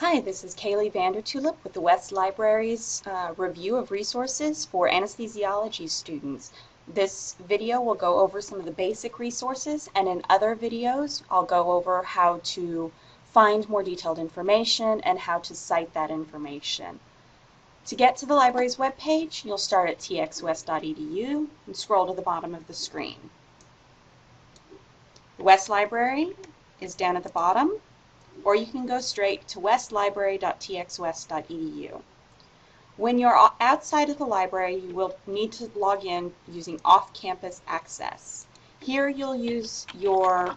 Hi, this is Kaylee Vandertulip with the West Library's review of resources for anesthesiology students. This video will go over some of the basic resources, and in other videos I'll go over how to find more detailed information and how to cite that information. To get to the library's webpage, you'll start at txwest.edu and scroll to the bottom of the screen. The West Library is down at the bottom, or you can go straight to westlibrary.txwest.edu. When you're outside of the library, you will need to log in using off-campus access. Here you'll use your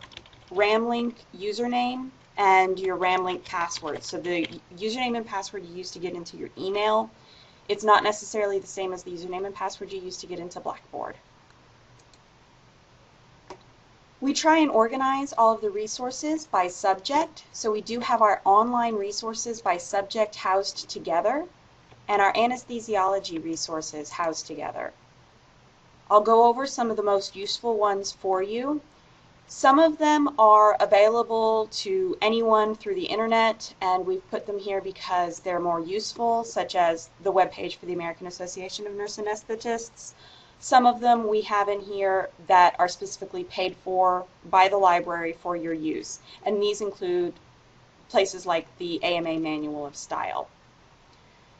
Ramlink username and your Ramlink password. So the username and password you use to get into your email, it's not necessarily the same as the username and password you use to get into Blackboard. We try and organize all of the resources by subject, so we do have our online resources by subject housed together, and our anesthesiology resources housed together. I'll go over some of the most useful ones for you. Some of them are available to anyone through the internet, and we've put them here because they're more useful, such as the webpage for the American Association of Nurse Anesthetists. Some of them we have in here that are specifically paid for by the library for your use, and these include places like the AMA Manual of Style.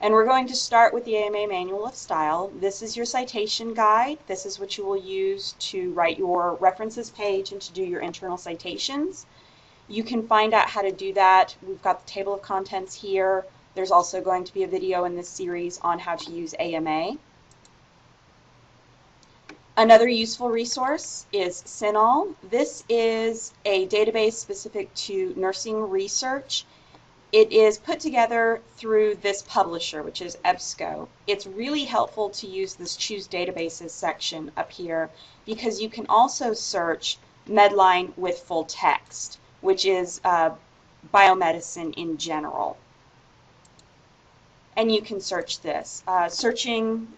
And we're going to start with the AMA Manual of Style. This is your citation guide. This is what you will use to write your references page and to do your internal citations. You can find out how to do that. We've got the table of contents here. There's also going to be a video in this series on how to use AMA. Another useful resource is CINAHL. This is a database specific to nursing research. It is put together through this publisher, which is EBSCO. It's really helpful to use this Choose Databases section up here because you can also search Medline with full text, which is biomedicine in general. And you can search this. Searching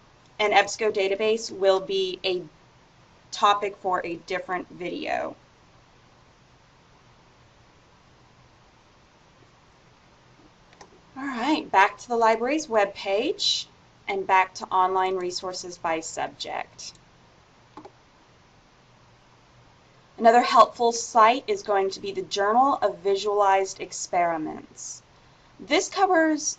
an EBSCO database will be a topic for a different video. All right, back to the library's webpage and back to online resources by subject. Another helpful site is going to be the Journal of Visualized Experiments. This covers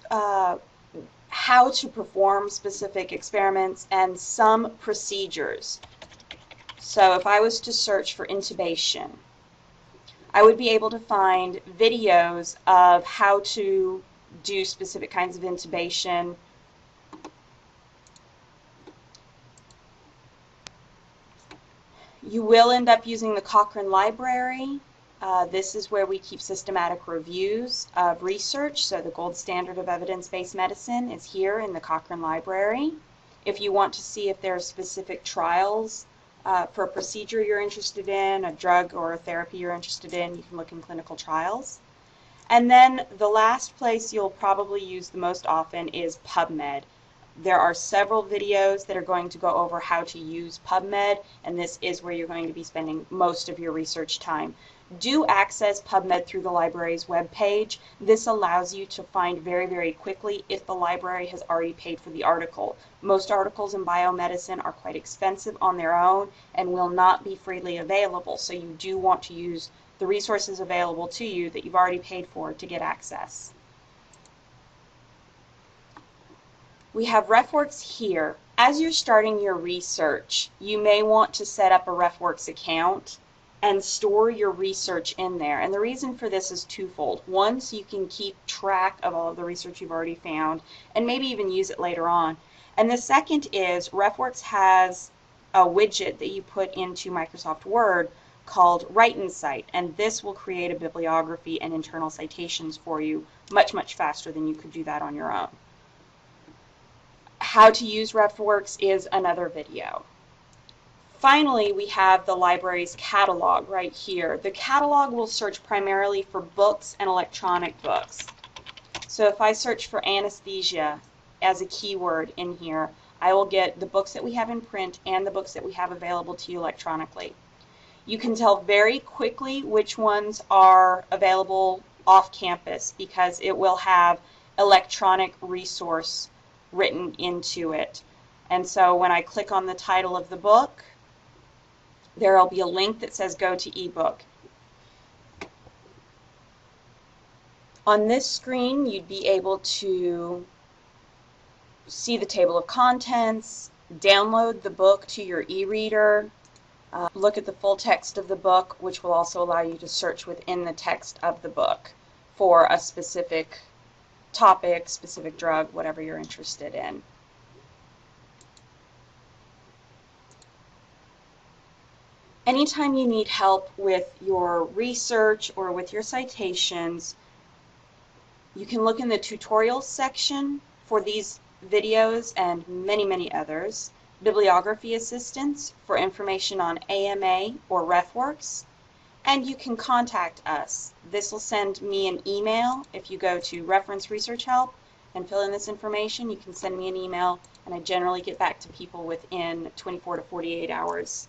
how to perform specific experiments and some procedures. So if I was to search for intubation, I would be able to find videos of how to do specific kinds of intubation. You will end up using the Cochrane Library. This is where we keep systematic reviews of research, so the gold standard of evidence-based medicine is here in the Cochrane Library. If you want to see if there are specific trials for a procedure you're interested in, a drug or a therapy you're interested in, you can look in clinical trials. And then the last place you'll probably use the most often is PubMed. There are several videos that are going to go over how to use PubMed, and this is where you're going to be spending most of your research time. Do access PubMed through the library's webpage. This allows you to find very, very quickly if the library has already paid for the article. Most articles in biomedicine are quite expensive on their own and will not be freely available, so you do want to use the resources available to you that you've already paid for to get access. We have RefWorks here. As you're starting your research, you may want to set up a RefWorks account and store your research in there. And the reason for this is twofold. One, so you can keep track of all of the research you've already found and maybe even use it later on. And the second is RefWorks has a widget that you put into Microsoft Word called Write in Cite, and this will create a bibliography and internal citations for you much, much faster than you could do that on your own. How to use RefWorks is another video. Finally, we have the library's catalog right here. The catalog will search primarily for books and electronic books. So if I search for anesthesia as a keyword in here, I will get the books that we have in print and the books that we have available to you electronically. You can tell very quickly which ones are available off campus because it will have electronic resource written into it. And so when I click on the title of the book, there will be a link that says go to ebook. On this screen, you'd be able to see the table of contents, download the book to your e-reader, look at the full text of the book, which will also allow you to search within the text of the book for a specific topic, specific drug, whatever you're interested in. Anytime you need help with your research or with your citations, you can look in the tutorials section for these videos and many, many others. Bibliography assistance for information on AMA or RefWorks, and you can contact us. This will send me an email. If you go to Reference Research Help and fill in this information, you can send me an email, and I generally get back to people within 24 to 48 hours.